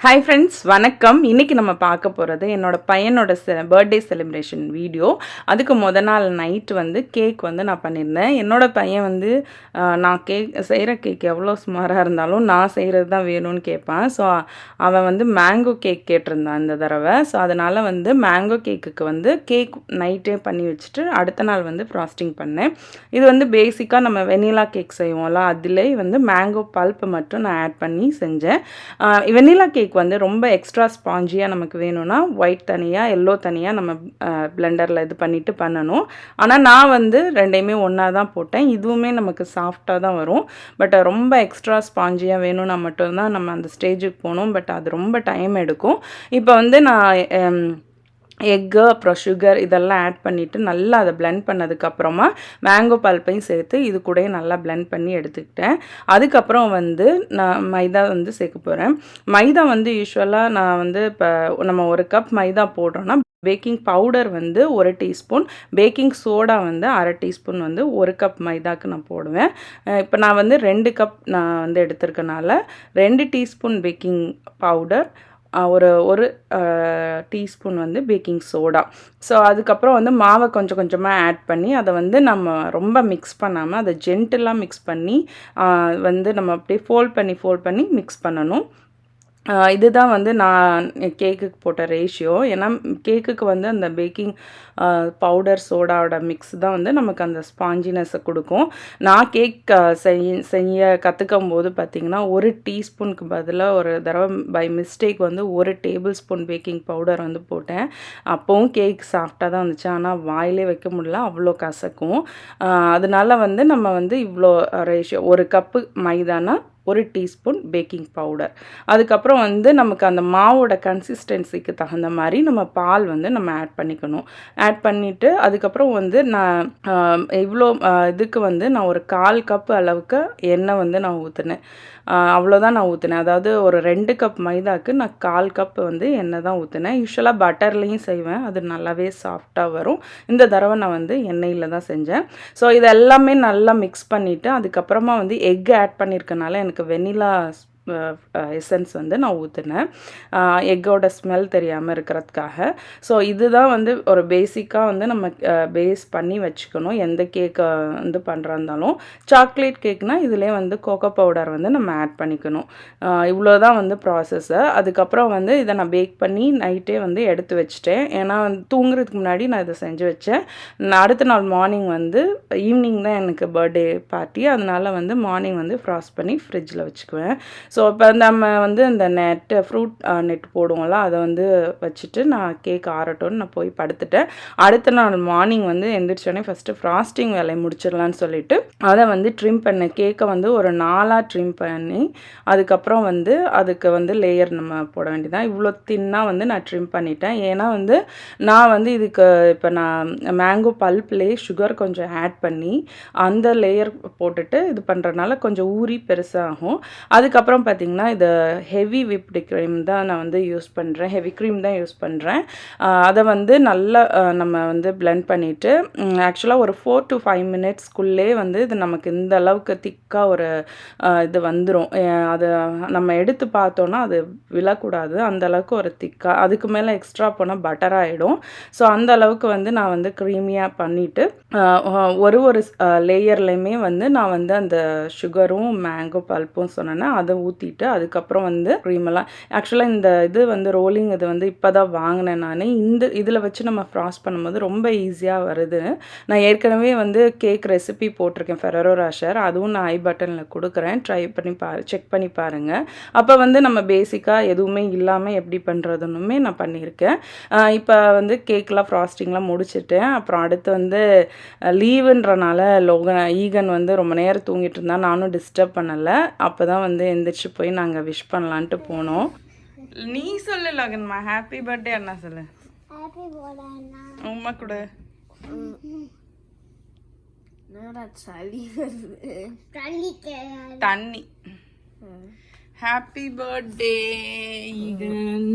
Hi friends, வணக்கம். இன்றைக்கி நம்ம பார்க்க போகிறது என்னோடய பையனோட பர்த்டே செலிப்ரேஷன் வீடியோ. அதுக்கு நாள் நைட்டு கேக் நான் பண்ணியிருந்தேன். என்னோடய பையன் நான் செய்கிற கேக் எவ்வளோ சுமாராக இருந்தாலும் நான் செய்கிறது தான் வேணும்னு கேட்பான். ஸோ அவன் மேங்கோ கேக் கேட்டிருந்தான் இந்த தடவை. ஸோ அதனால் மேங்கோ கேக்குக்கு கேக் நைட்டே பண்ணி வச்சுட்டு அடுத்த நாள் ஃப்ராஸ்டிங் பண்ணேன். இது பேசிக்காக நம்ம வெனிலா கேக் செய்வோம்ல, அதிலே மேங்கோ பல்ப்பு மட்டும் நான் ஆட் பண்ணி செஞ்சேன். வெனிலா கேக் ரொம்ப எக்ஸ்ட்ரா ஸ்பாஞ்சியாக நமக்கு வேணும்னா ஒயிட் தனியாக எல்லோ தனியாக நம்ம பிளெண்டரில் இது பண்ணிவிட்டு பண்ணணும். ஆனால் நான் ரெண்டையுமே ஒன்றா தான் போட்டேன். இதுவுமே நமக்கு சாஃப்டாக தான் வரும். பட் ரொம்ப எக்ஸ்ட்ரா ஸ்பாஞ்சியாக வேணும்னா மட்டும்தான் நம்ம அந்த ஸ்டேஜுக்கு போகணும். பட் அது ரொம்ப டைம் எடுக்கும். இப்போ நான் எக்கு அப்புறம் சுகர் இதெல்லாம் ஆட் பண்ணிவிட்டு நல்லா அதை பிளெண்ட் பண்ணதுக்கப்புறமா மேங்கோ பல்ப்பையும் சேர்த்து இது கூட நல்லா பிளெண்ட் பண்ணி எடுத்துக்கிட்டேன். அதுக்கப்புறம் நான் மைதா சேர்க்க போகிறேன். மைதா யூஸ்வலாக நான் இப்போ நம்ம ஒரு கப் மைதா போடுறோன்னா baking powder 1 teaspoon, baking soda அரை டீஸ்பூன் ஒரு கப் மைதாக்கு நான் போடுவேன். இப்போ நான் 2 கப் நான் எடுத்திருக்கனால 2 டீஸ்பூன் பேக்கிங் பவுடர், ஒரு டீஸ்பூன் பேக்கிங் சோடா. ஸோ அதுக்கப்புறம் மாவை கொஞ்சம் கொஞ்சமாக ஆட் பண்ணி அதை நம்ம ரொம்ப மிக்ஸ் பண்ணாமல் அதை ஜென்டிலாக மிக்ஸ் பண்ணி நம்ம அப்படியே ஃபோல்ட் பண்ணி மிக்ஸ் பண்ணணும். இதுதான் நான் கேக்குக்கு போட்ட ரேஷியோ. ஏன்னா கேக்குக்கு அந்த பேக்கிங் பவுடர் சோடாவோட மிக்ஸ் தான் நமக்கு அந்த ஸ்பாஞ்சினஸை கொடுக்கும். நான் கேக் செய்ய கற்றுக்கும் போது பார்த்திங்கன்னா 1 டீஸ்பூனுக்கு பதிலாக ஒரு தடவை by mistake 1 table spoon baking powder போட்டேன். அப்போவும் கேக் சாஃப்டாக தான் வந்துச்சு. ஆனால் வாயிலே வைக்க முடியல, அவ்வளோ கசக்கும். அதனால நம்ம இவ்வளோ ரேஷியோ 1 கப்பு மைதானா 1 டீஸ்பூன் பேக்கிங் பவுடர். அதுக்கப்புறம் நமக்கு அந்த மாவோட கன்சிஸ்டன்சிக்கு தகுந்த மாதிரி நம்ம பால் நம்ம ஆட் பண்ணிக்கணும். ஆட் பண்ணிவிட்டு அதுக்கப்புறம் நான் இவ்வளோ இதுக்கு நான் ஒரு 1/4 கப்பு அளவுக்கு எண்ணெய் நான் ஊற்றினேன். அவ்வளோதான் நான் ஊற்றினேன். அதாவது ஒரு 2 கப் மைதாக்கு நான் 1/4 கப் எண்ணெய் தான் ஊற்றினேன். யூஸ்வலாக பட்டர்லேயும் செய்வேன், அது நல்லாவே சாஃப்டாக வரும். இந்த தடவை நான் எண்ணெயில் தான் செஞ்சேன். ஸோ இது எல்லாமே நல்லா மிக்ஸ் பண்ணிவிட்டு அதுக்கப்புறமா எக் ஆட் பண்ணியிருக்கனால எனக்கு வெனிலா எசன்ஸ் நான் ஊற்றினேன், எக்கோட ஸ்மெல் தெரியாமல் இருக்கிறதுக்காக. ஸோ இதுதான் ஒரு பேசிக்காக நம்ம பேஸ் பண்ணி வச்சுக்கணும். எந்த கேக்கை பண்ணுறா இருந்தாலும். சாக்லேட் கேக்னால் இதிலே கோகோ பவுடர் நம்ம ஆட் பண்ணிக்கணும். இவ்வளோ தான் ப்ராசஸ்ஸு. அதுக்கப்புறம் இதை நான் பேக் பண்ணி நைட்டே எடுத்து வச்சுட்டேன். ஏன்னா தூங்குறதுக்கு முன்னாடி நான் இதை செஞ்சு வச்சேன். அடுத்த நாள் மார்னிங் ஈவினிங் தான் எனக்கு பர்த்டே பார்ட்டி. அதனால் மார்னிங் ஃப்ராஸ்ட் பண்ணி ஃப்ரிட்ஜில் வச்சுக்குவேன். ஸோ இப்போ நம்ம இந்த ஃப்ரூட் நெட் போடுவோம்ல, அதை வச்சுட்டு நான் கேக் ஆறட்டோன்னு நான் போய் படுத்துட்டேன். அடுத்த நாள் மார்னிங் எந்திரிச்சோடனே ஃபஸ்ட்டு ஃப்ராஸ்டிங் வேலையை முடிச்சிடலான்னு சொல்லிட்டு அதை ட்ரிம் பண்ணேன். கேக்கை ஒரு 4ஆக ட்ரிம் பண்ணி அதுக்கப்புறம் அதுக்கு லேயர் நம்ம போட வேண்டியதான். இவ்வளோ தின்னாக நான் ட்ரிம் பண்ணிட்டேன். ஏன்னா நான் இதுக்கு இப்போ நான் மேங்கோ பல்ப்லேயே சுகர் கொஞ்சம் ஆட் பண்ணி அந்த லேயர் போட்டுட்டு இது பண்ணுறதுனால கொஞ்சம் ஊறி பெருசாகும். அதுக்கப்புறம் பார்த்திங்கன்னா இது ஹெவி விப்டு க்ரீம் தான் நான் யூஸ் பண்ணுறேன். ஹெவி க்ரீம் தான் யூஸ் பண்ணுறேன். அதை நல்லா நம்ம பிளெண்ட் பண்ணிவிட்டு ஆக்சுவலாக ஒரு 4 to 5 மினிட்ஸ்க்குள்ளே இது நமக்கு இந்த அளவுக்கு திக்காக ஒரு இது வந்துடும். அது நம்ம எடுத்து பார்த்தோன்னா அது விழக்கூடாது, அந்த அளவுக்கு ஒரு திக்காக. அதுக்கு மேலே எக்ஸ்ட்ரா போனால் பட்டர் ஆகிடும். ஸோ அந்த அளவுக்கு நான் க்ரீமியாக பண்ணிவிட்டு ஒரு லேயர்லேயுமே நான் அந்த சுகரும் மேங்கோ பல்ப்பும் சொன்னேன்னா அதை ஊற்றிட்டு அதுக்கப்புறம் க்ரீமெல்லாம் ஆக்சுவலாக இந்த இது ரோலிங் இது இப்போ தான் வாங்கினேன் நான். இந்த இதில் வச்சு நம்ம ஃப்ராஸ்ட் பண்ணும்போது ரொம்ப ஈஸியாக வருது. நான் ஏற்கனவே கேக் ரெசிபி போட்டிருக்கேன், ஃபெரரோ ராஷர். அதுவும் நான் ஐ பட்டனில் கொடுக்குறேன், ட்ரை பண்ணி செக் பண்ணி பாருங்கள். அப்போ நம்ம பேசிக்காக எதுவுமே இல்லாமல் எப்படி பண்ணுறதுன்னுமே நான் பண்ணியிருக்கேன். இப்போ கேக்கெலாம் ஃப்ராஸ்டிங்லாம் முடிச்சுட்டேன். அப்புறம் அடுத்து லீவுன்றனால ஈகன் ரொம்ப நேரம் தூங்கிட்டு இருந்தால் நானும் டிஸ்டர்ப் பண்ணலை. அப்போ தான் எந்திரிச்சு போய் நாங்கள் விஷ் பண்ணலான்ட்டு போனோம். நீ சொல்லு லோகன்மா, ஹாப்பி பர்த்டே அண்ணா சொல்லு. உமா கூட தண்ணி. Happy birthday eigen.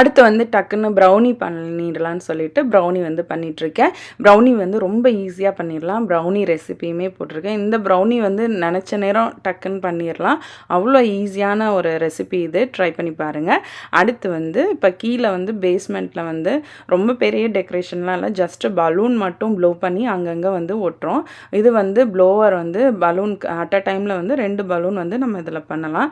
அடுத்து வந்து டக்குன்னு ப்ரௌனி பண்ணிடலான்னு சொல்லிட்டு ப்ரௌனி வந்து பண்ணிகிட்ருக்கேன். ப்ரௌனி வந்து ரொம்ப ஈஸியாக பண்ணிடலாம். ப்ரௌனி ரெசிபியுமே போட்டிருக்கேன். இந்த ப்ரௌனி வந்து நினச்ச நேரம் டக்குன்னு பண்ணிடலாம். அவ்வளோ ஈஸியான ஒரு ரெசிபி இது. ட்ரை பண்ணி பாருங்கள். அடுத்து வந்து இப்போ கீழே வந்து பேஸ்மெண்ட்டில் வந்து ரொம்ப பெரிய டெக்கரேஷன்லாம் இல்லை, ஜஸ்ட்டு பலூன் மட்டும் ப்ளோ பண்ணி அங்கங்கே வந்து ஒட்டுறோம். இது வந்து ப்ளோவர் வந்து பலூன் அட் அ டைமில் வந்து 2 பலூன் வந்து நம்ம இதில் பண்ணலாம்.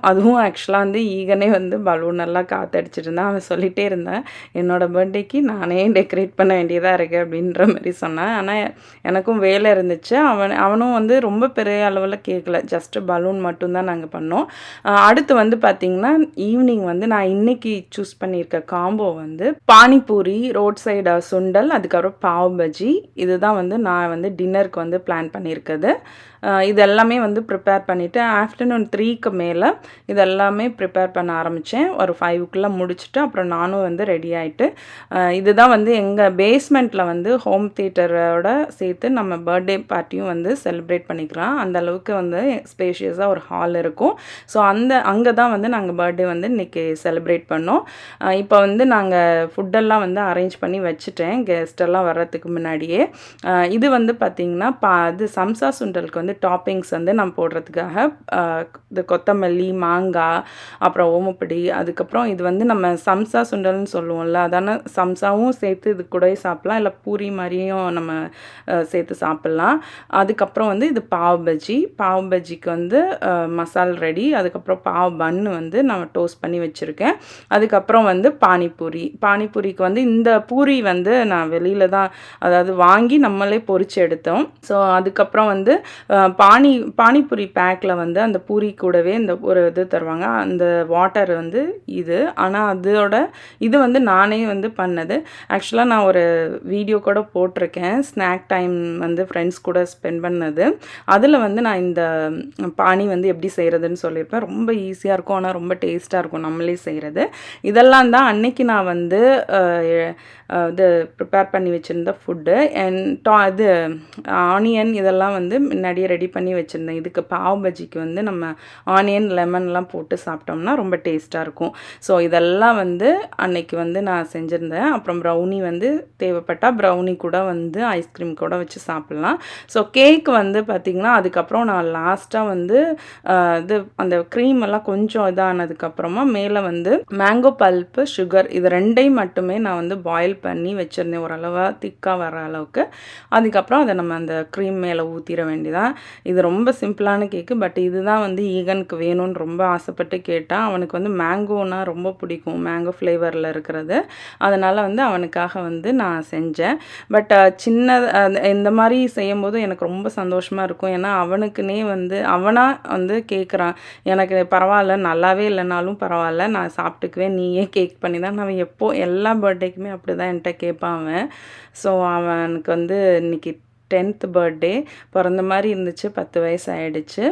அதுவும் ஆக்சுவலாக வந்து ஈகனே வந்து பலூன் எல்லாம் காற்றடிச்சிட்டு இருந்தான். அவன் சொல்லிகிட்டே இருந்தேன், என்னோடய பர்த்டேக்கு நானே டெக்கரேட் பண்ண வேண்டியதாக இருக்குது அப்படின்ற மாதிரி சொன்னேன். ஆனால் எனக்கும் வேலை இருந்துச்சு. அவனும் வந்து ரொம்ப பெரிய அளவில் கேட்கல, ஜஸ்ட்டு பலூன் மட்டும்தான் நாங்கள் பண்ணோம். அடுத்து வந்து பார்த்திங்கன்னா ஈவினிங் வந்து நான் இன்றைக்கி சூஸ் பண்ணியிருக்க காம்போ வந்து பானிபூரி, ரோட் சைடு சுண்டல், அதுக்கப்புறம் பாவ் பஜ்ஜி. இதுதான் வந்து நான் வந்து டின்னருக்கு வந்து பிளான் பண்ணியிருக்குது. இது எல்லாமே வந்து ப்ரிப்பேர் பண்ணிவிட்டு ஆஃப்டர்நூன் 3க்கு மேலே இது எல்லாமே ப்ரிப்பேர் பண்ண ஆரம்பித்தேன். ஒரு 5க்குள்ளே முடிச்சுட்டு அப்புறம் நானும் வந்து ரெடி ஆகிட்டு, இதுதான் வந்து எங்கள் பேஸ்மெண்ட்டில் வந்து ஹோம் தியேட்டரோட சேர்த்து நம்ம பர்த்டே பார்ட்டியும் வந்து செலிப்ரேட் பண்ணிக்கலாம். அந்த அளவுக்கு வந்து ஸ்பேஷியஸாக ஒரு ஹால் இருக்கும். ஸோ அங்கே தான் வந்து நாங்கள் பர்த்டே வந்து இன்றைக்கி செலிப்ரேட் பண்ணோம். இப்போ வந்து நாங்கள் ஃபுட்டெல்லாம் வந்து அரேஞ்ச் பண்ணி வச்சுட்டேன் கெஸ்டெல்லாம் வர்றதுக்கு முன்னாடியே. இது வந்து பார்த்திங்கன்னா இது சம்சா சுண்டலுக்கு வந்து டாப்பிங்ஸ் வந்து நம்ம போடுறதுக்காக இந்த கொத்தமல்லி, மாங்காய், அப்புறம் ஓமப்பொடி, அதுக்கப்புறம் இது வந்து நம்ம சம்சா சுண்டல்னு சொல்லுவோம்ல, அதான சம்சாவும் சேர்த்து இது கூட சாப்பிட்லாம், இல்லை பூரி மாதிரியும் நம்ம சேர்த்து சாப்பிட்லாம். அதுக்கப்புறம் வந்து இது பாவ் பஜ்ஜிக்கு வந்து மசால் ரெடி. அதுக்கப்புறம் பாவ் பன்னு வந்து நான் டோஸ்ட் பண்ணி வச்சுருக்கேன். அதுக்கப்புறம் வந்து பானிபூரிக்கு வந்து இந்த பூரி வந்து நான் வெளியில் தான், அதாவது வாங்கி நம்மளே பொரிச்சு எடுத்தோம். ஸோ அதுக்கப்புறம் வந்து பானிபூரி பேக்கில் வந்து அந்த பூரி கூடவே இந்த ஒரு இது தருவாங்க, அந்த வாட்டர் வந்து இது. ஆனால் இது வந்து நானே வந்து பண்ணது. ஆக்சுவலாக நான் ஒரு வீடியோ கூட போட்டிருக்கேன், ஸ்நாக் டைம் வந்து ஃப்ரெண்ட்ஸ் கூட ஸ்பெண்ட் பண்ணது. அதில் வந்து நான் இந்த பானி வந்து எப்படி செய்கிறதுன்னு சொல்லியிருப்பேன். ரொம்ப ஈஸியாக இருக்கும், ஆனால் ரொம்ப டேஸ்ட்டாக இருக்கும் நம்மளே செய்கிறது. இதெல்லாம் தான் அன்னைக்கு நான் வந்து இது ப்ரிப்பேர் பண்ணி வச்சுருந்த ஃபுட்டு. இது ஆனியன் இதெல்லாம் வந்து முன்னாடியே ரெடி பண்ணி வச்சுருந்தேன். இதுக்கு பாவ் பஜ்ஜிக்கு வந்து நம்ம ஆனியன், லெமன்லாம் போட்டு சாப்பிட்டோம்னா ரொம்ப டேஸ்ட்டாக இருக்கும். ஸோ இதெல்லாம் வந்து அன்னைக்கு வந்து நான் செஞ்சுருந்தேன். அப்புறம் ப்ரௌனி வந்து தேவைப்பட்டால் ப்ரௌனி கூட வந்து ஐஸ்கிரீம் கூட வச்சு சாப்பிட்லாம். ஸோ கேக் வந்து பார்த்திங்கன்னா அதுக்கப்புறம் நான் லாஸ்ட்டாக வந்து இது அந்த க்ரீம் எல்லாம் கொஞ்சம் இதானதுக்கப்புறமா மேலே வந்து மேங்கோ பல்ப்பு, சுகர், இது ரெண்டையும் மட்டுமே நான் வந்து பாயில் பண்ணி வச்சுருந்தேன் ஓரளவாக திக்காக வர அளவுக்கு. அதுக்கப்புறம் அதை நம்ம அந்த க்ரீம் மேலே ஊற்றிட வேண்டியதான். இது ரொம்ப சிம்பிளான கேக்கு. பட் இதுதான் வந்து ஈகனுக்கு வேணும்னு ரொம்ப ஆசைப்பட்டு கேட்டான். அவனுக்கு வந்து மேங்கோனா ரொம்ப பிடிக்கும், மேங்கோ ஃப்ளேவரில் இருக்கிறது. அதனால் வந்து அவனுக்காக வந்து நான் செஞ்சேன். பட் இந்த மாதிரி செய்யும்போது எனக்கு ரொம்ப சந்தோஷமாக இருக்கும். ஏன்னா அவனுக்குன்னே வந்து அவனாக வந்து கேட்குறான், எனக்கு பரவாயில்ல, நல்லாவே இல்லைனாலும் பரவாயில்ல, நான் சாப்பிட்டுக்குவேன், நீயே கேக் பண்ணி தான். அவன் எல்லா பர்த்டேக்குமே அப்படி தான் என்கிட்ட கேட்பான் அவன். ஸோ அவனுக்கு வந்து இன்றைக்கி 10th பர்த்டே பிறந்த மாதிரி இருந்துச்சு. 10 வயசு ஆயிடுச்சு.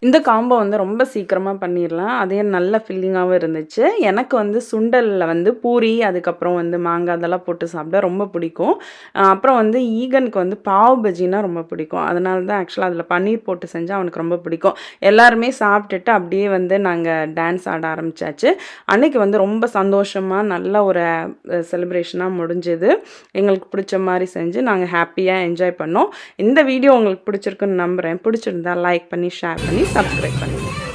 இந்த காம்போ வந்து ரொம்ப சீக்கிரமாக பண்ணிடலாம். அதே நல்ல ஃபில்லிங்காகவும் இருந்துச்சு. எனக்கு வந்து சுண்டலில் வந்து பூரி, அதுக்கப்புறம் வந்து மாங்காய் அதெல்லாம் போட்டு சாப்பிட ரொம்ப பிடிக்கும். அப்புறம் வந்து ஈகனுக்கு வந்து பாவ் பஜ்ஜினா ரொம்ப பிடிக்கும். அதனால தான் ஆக்சுவலாக அதில் பன்னீர் போட்டு செஞ்சால் அவனுக்கு ரொம்ப பிடிக்கும். எல்லாருமே சாப்பிட்டுட்டு அப்படியே வந்து நாங்கள் டான்ஸ் ஆட ஆரம்பித்தாச்சு. அன்றைக்கி வந்து ரொம்ப சந்தோஷமாக நல்ல ஒரு செலிப்ரேஷனாக முடிஞ்சுது. எங்களுக்கு பிடிச்ச மாதிரி செஞ்சு நாங்கள் ஹாப்பியாக என்ஜாய் பண்ணோம். இந்த வீடியோ உங்களுக்கு பிடிச்சிருக்குன்னு நம்புகிறேன். பிடிச்சிருந்தா லைக் பண்ணி, ஷேர் பண்ணி, சப்ஸ்கிரைப் பண்ணுங்கள்.